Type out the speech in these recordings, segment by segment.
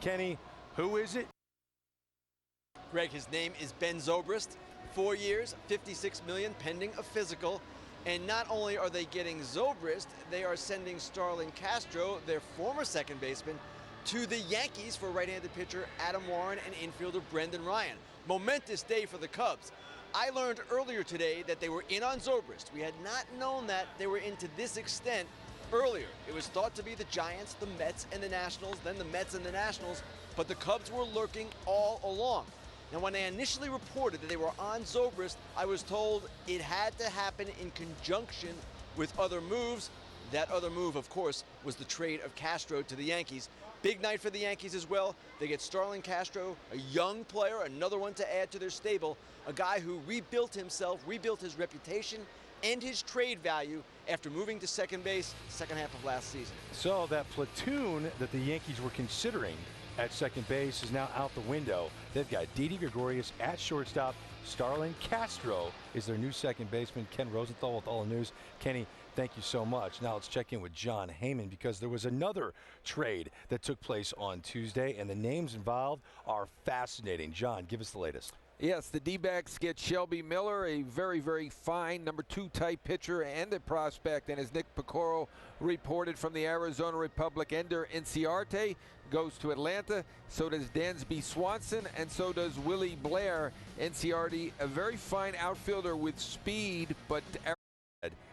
Kenny, who is it? Greg, his name is Ben Zobrist. 4 years, $56 million, pending a physical. And not only are they getting Zobrist, they are sending Starlin Castro, their former second baseman, to the Yankees for right-handed pitcher Adam Warren and infielder Brendan Ryan. Momentous day for the Cubs. I learned earlier today that they were in on Zobrist. We had not known that they were in to this extent earlier. It was thought to be the Giants, the Mets, and the Nationals, then the Mets and the Nationals, but the Cubs were lurking all along. Now, when they initially reported that they were on Zobrist, I was told it had to happen in conjunction with other moves. That other move, of course, was the trade of Castro to the Yankees. Big night for the Yankees as well. They get Starlin Castro, a young player, another one to add to their stable, a guy who rebuilt himself, rebuilt his reputation and his trade value after moving to second base second half of last season. So that platoon that the Yankees were considering at second base is now out the window. They've got Didi Gregorius at shortstop. Starlin Castro is their new second baseman. Ken Rosenthal with all the news. Kenny, thank you so much. Now let's check in with John Heyman, because there was another trade that took place on Tuesday, and the names involved are fascinating. John, give us the latest. Yes, the D-backs get Shelby Miller, a very, very fine number 2 type pitcher and a prospect. And as Nick Picoro reported from the Arizona Republic, Ender Inciarte goes to Atlanta. So does Dansby Swanson, and so does Willie Blair. Inciarte, a very fine outfielder with speed, but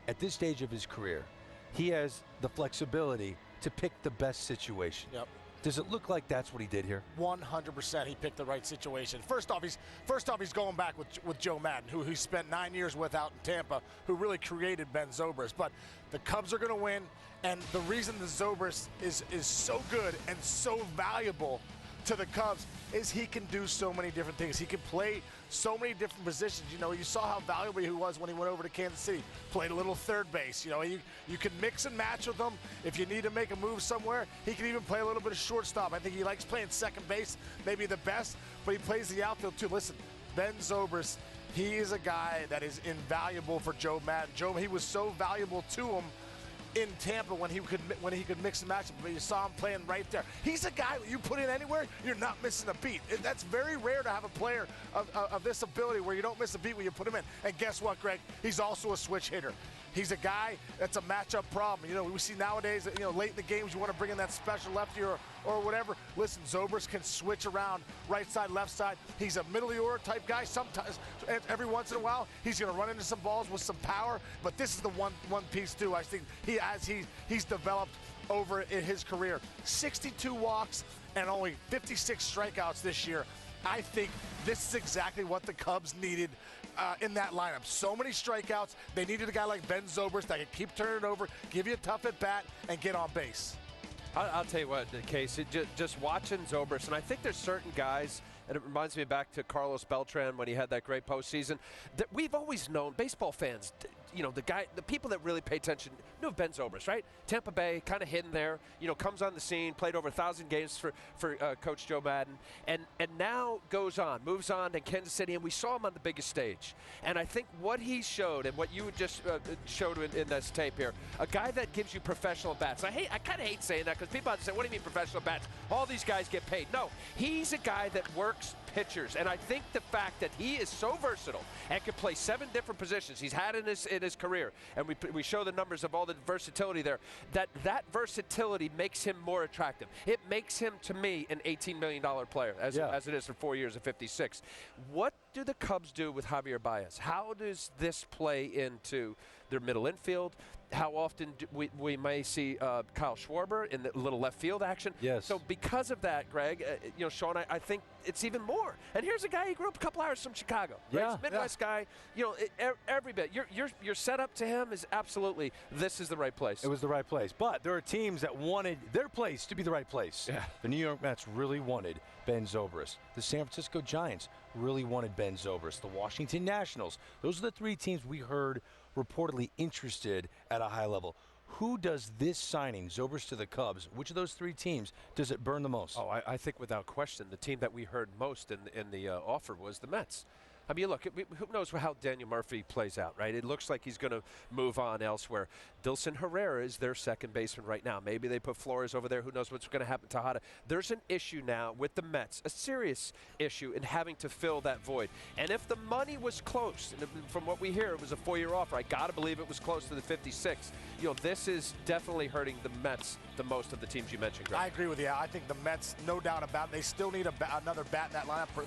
at this stage of his career, he has the flexibility to pick the best situation. Yep. Does it look like that's what he did here? 100% he picked the right situation. First off, he's going back with Joe Madden, who he spent 9 years with out in Tampa, who really created Ben Zobrist. But the Cubs are going to win, and the reason the Zobrist is so good and so valuable to the Cubs is he can do so many different things. He can play so many different positions. You know, you saw how valuable he was when he went over to Kansas City. Played a little third base. You know, you can mix and match with him. If you need to make a move somewhere, he can even play a little bit of shortstop. I think he likes playing second base, maybe the best, but he plays the outfield too. Listen, Ben Zobrist, he is a guy that is invaluable for Joe Madden. He was so valuable to him in Tampa when he could mix and match, but you saw him playing right there. He's a guy you put in anywhere, you're not missing a beat. That's very rare to have a player of this ability where you don't miss a beat when you put him in. And guess what, Greg? He's also a switch hitter. He's a guy that's a matchup problem. You know, we see nowadays, you know, late in the games, you want to bring in that special lefty or whatever. Listen, Zobrist can switch around right side, left side. He's a middle of the order type guy. Sometimes, every once in a while, he's going to run into some balls with some power. But this is the one piece too. I think he's developed over in his career. 62 walks and only 56 strikeouts this year. I think this is exactly what the Cubs needed in that lineup. So many strikeouts. They needed a guy like Ben Zobrist that could keep turning it over, give you a tough at bat, and get on base. I'll tell you what, Case, just watching Zobrist, and I think there's certain guys, and it reminds me back to Carlos Beltran when he had that great postseason, that we've always known, baseball fans, you know, the people that really pay attention knew of Ben Zobrist, right? Tampa Bay, kind of hidden there, you know, comes on the scene, played over 1,000 games for Coach Joe Madden, and now moves on to Kansas City, and we saw him on the biggest stage. And I think what he showed, and what you just showed in this tape here, a guy that gives you professional bats. I kind of hate saying that, because people have to say, what do you mean professional bats? All these guys get paid. No, he's a guy that works pitchers, and I think the fact that he is so versatile and can play 7 different positions he's had in his career, and we show the numbers of all the versatility there, that versatility makes him more attractive. It makes him, to me, an $18 million player, as it is for 4 years at 56. What do the Cubs do with Javier Baez? How does this play into their middle infield? How often we may see Kyle Schwarber in the little left field action? Yes. So because of that, Greg, you know, Sean, I think it's even more. And here's a guy who grew up a couple hours from Chicago. Right? Yeah. He's a Midwest guy. You know, every bit. Your setup to him is absolutely, this is the right place. It was the right place. But there are teams that wanted their place to be the right place. Yeah. The New York Mets really wanted Ben Zobrist. The San Francisco Giants really wanted Ben Zobrist. The Washington Nationals. Those are the 3 teams we heard reportedly interested at a high level. Who does this signing, Zobrist to the Cubs, which of those 3 teams does it burn the most? Oh, I think without question, the team that we heard most in the offer was the Mets. I mean, look, who knows how Daniel Murphy plays out, right? It looks like he's going to move on elsewhere. Dilson Herrera is their second baseman right now. Maybe they put Flores over there. Who knows what's going to happen to Tejada? There's an issue now with the Mets, a serious issue in having to fill that void. And if the money was close, and from what we hear, it was a 4-year offer. I got to believe it was close to the 56. You know, this is definitely hurting the Mets the most of the teams you mentioned, Greg. I agree with you. I think the Mets, no doubt about it, they still need another bat in that lineup for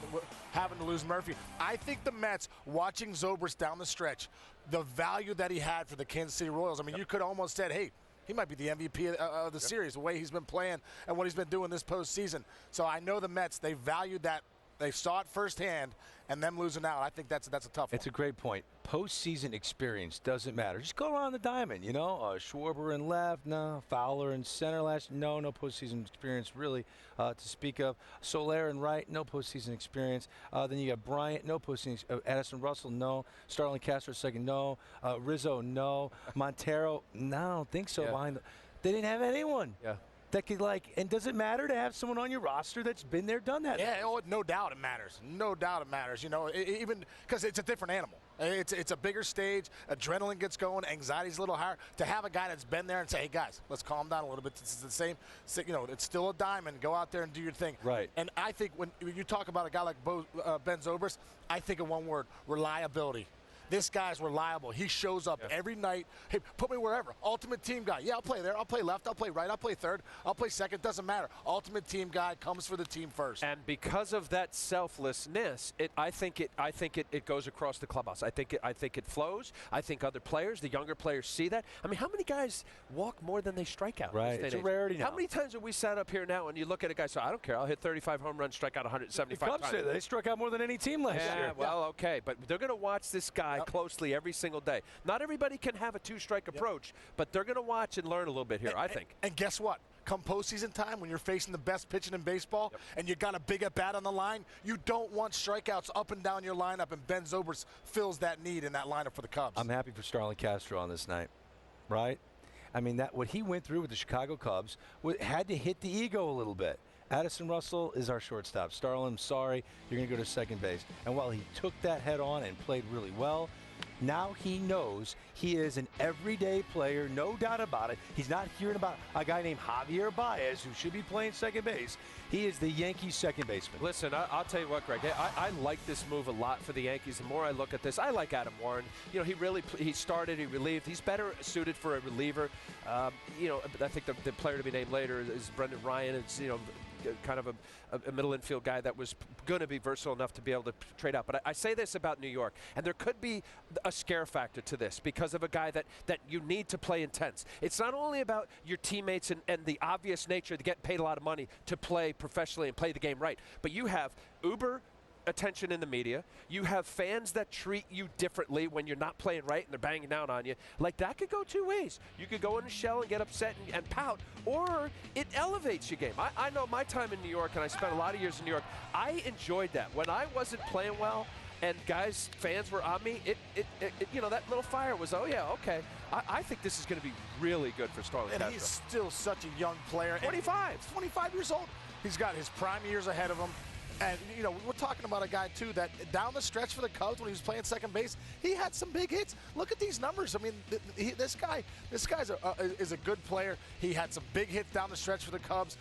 having to lose Murphy. I think the Mets, watching Zobrist down the stretch, the value that he had for the Kansas City Royals, I mean, you could almost said, hey, he might be the MVP of the series, the way he's been playing and what he's been doing this postseason. So I know the Mets, they valued that. They saw it firsthand, and them losing out, I think that's a tough one. It's a great point. Postseason experience doesn't matter. Just go around the diamond, you know. Schwarber in left, no. Fowler in center last, no postseason experience really to speak of. Soler in right, no postseason experience. Then you got Bryant, no postseason. Addison Russell, no. Starlin Castro second, no. Rizzo, no. Montero, no, I don't think so. Yeah. They didn't have anyone. Yeah. That could, and does it matter to have someone on your roster that's been there, done that? Yeah, no doubt it matters. No doubt it matters. You know, even because it's a different animal. It's a bigger stage. Adrenaline gets going. Anxiety's a little higher. To have a guy that's been there and say, hey, guys, let's calm down a little bit. This is the same. You know, it's still a diamond. Go out there and do your thing. Right. And I think when you talk about a guy like Ben Zobrist, I think of one word, reliability. This guy's reliable. He shows up every night. Hey, put me wherever. Ultimate team guy. Yeah, I'll play there. I'll play left. I'll play right. I'll play third. I'll play second. Doesn't matter. Ultimate team guy comes for the team first. And because of that selflessness, I think it goes across the clubhouse. I think it flows. I think other players, the younger players, see that. I mean, how many guys walk more than they strike out? Right. It's a rarity now. How many times have we sat up here now and you look at a guy, so I don't care. I'll hit 35 home runs, strike out 175 the Cubs times. They struck out more than any team last year. Well, okay, but they're going to watch this guy closely every single day. Not everybody can have a two-strike approach, but they're going to watch and learn a little bit here, I think. And guess what? Come postseason time, when you're facing the best pitching in baseball and you got a big at-bat on the line, you don't want strikeouts up and down your lineup, and Ben Zobrist fills that need in that lineup for the Cubs. I'm happy for Starlin Castro on this night, right? I mean, what he went through with the Chicago Cubs had to hit the ego a little bit. Addison Russell is our shortstop. Starlin, sorry, you're going to go to second base. And while he took that head on and played really well, now he knows he is an everyday player, no doubt about it. He's not hearing about a guy named Javier Baez who should be playing second base. He is the Yankees' second baseman. Listen, I'll tell you what, Greg. I like this move a lot for the Yankees. The more I look at this, I like Adam Warren. You know, he started, he relieved. He's better suited for a reliever. You know, I think the player to be named later is Brendan Ryan. It's, you know, kind of a middle infield guy that was going to be versatile enough to be able to trade out. But I say this about New York, and there could be a scare factor to this because of a guy that you need to play intense. It's not only about your teammates and the obvious nature to get paid a lot of money to play professionally and play the game right, but you have uber attention in the media. You have fans that treat you differently when you're not playing right and they're banging down on you. Like, that could go two ways. You could go in a shell and get upset and pout, or it elevates your game. I know my time in New York, and I spent a lot of years in New York, I enjoyed that. When I wasn't playing well and fans were on me, it you know, that little fire was, oh yeah, okay. I think this is going to be really good for Starlin Castro. And he's still such a young player. 25. 25 years old. He's got his prime years ahead of him. And, you know, we're talking about a guy, too, that down the stretch for the Cubs when he was playing second base, he had some big hits. Look at these numbers. I mean, this guy is a good player. He had some big hits down the stretch for the Cubs.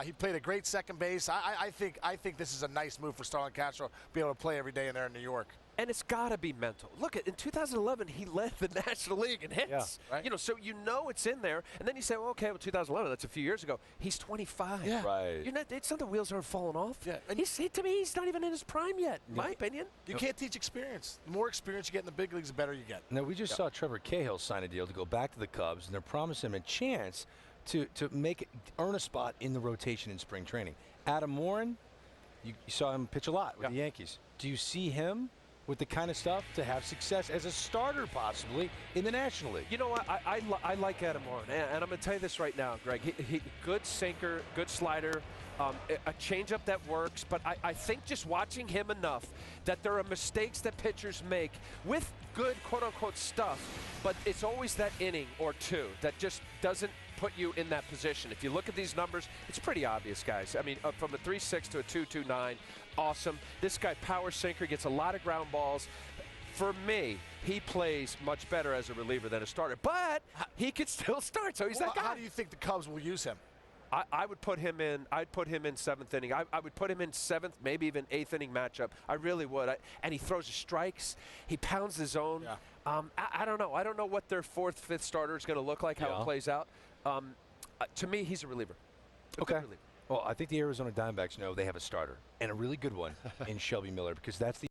He played a great second base. I think this is a nice move for Starlin Castro to be able to play every day in there in New York. And it's got to be mental. Look, in 2011, he led the National League in hits. Yeah, right. You know, so you know it's in there. And then you say, well, okay, 2011, that's a few years ago. He's 25. Yeah. Right. It's not the wheels aren't falling off. Yeah. And to me, he's not even in his prime yet, in my opinion. You can't teach experience. The more experience you get in the big leagues, the better you get. Now, we just saw Trevor Cahill sign a deal to go back to the Cubs, and they're promising him a chance to earn a spot in the rotation in spring training. Adam Warren, you saw him pitch a lot with the Yankees. Do you see him with the kind of stuff to have success as a starter possibly in the National League? You know what? I like Adam Warren, and I'm going to tell you this right now, Greg. He good sinker, good slider, a changeup that works, but I think just watching him enough that there are mistakes that pitchers make with good quote-unquote stuff, but it's always that inning or two that just doesn't put you in that position. If you look at these numbers, it's pretty obvious, guys. I mean, from a 3.6 to a 2.29, awesome. This guy, power sinker, gets a lot of ground balls. For me, he plays much better as a reliever than a starter, but he could still start, so he's that guy. How do you think the Cubs will use him? I would put him in. I'd put him in 7th inning. I would put him in 7th, maybe even 8th inning matchup. I really would. And he throws his strikes. He pounds the zone. Yeah. I don't know. I don't know what their 4th, 5th starter is going to look like. How it plays out. To me, he's a reliever. A good reliever. Well, I think the Arizona Diamondbacks know they have a starter, and a really good one in Shelby Miller, because that's the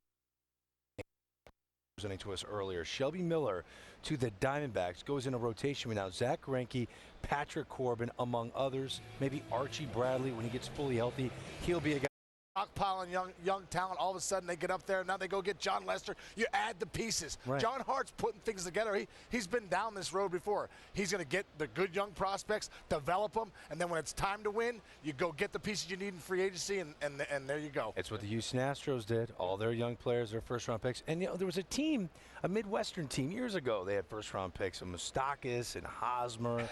presenting to us earlier. Shelby Miller to the Diamondbacks goes in a rotation without Zach Greinke, Patrick Corbin, among others. Maybe Archie Bradley when he gets fully healthy. He'll be a guy. Stockpiling young talent. All of a sudden they get up there. Now they go get John Lester. You add the pieces. Right. John Hart's putting things together. He's been down this road before. He's going to get the good young prospects, develop them, and then when it's time to win, you go get the pieces you need in free agency, and there you go. It's what the Houston Astros did. All their young players, their first-round picks. And, there was a team, a Midwestern team years ago. They had first-round picks of Moustakas and Hosmer.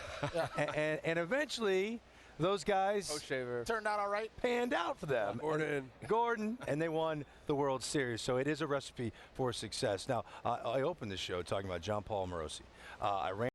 and eventually those guys turned out all right. Panned out for them. Gordon, and they won the World Series. So it is a recipe for success. Now, I opened the show talking about John Paul Morosi. I ran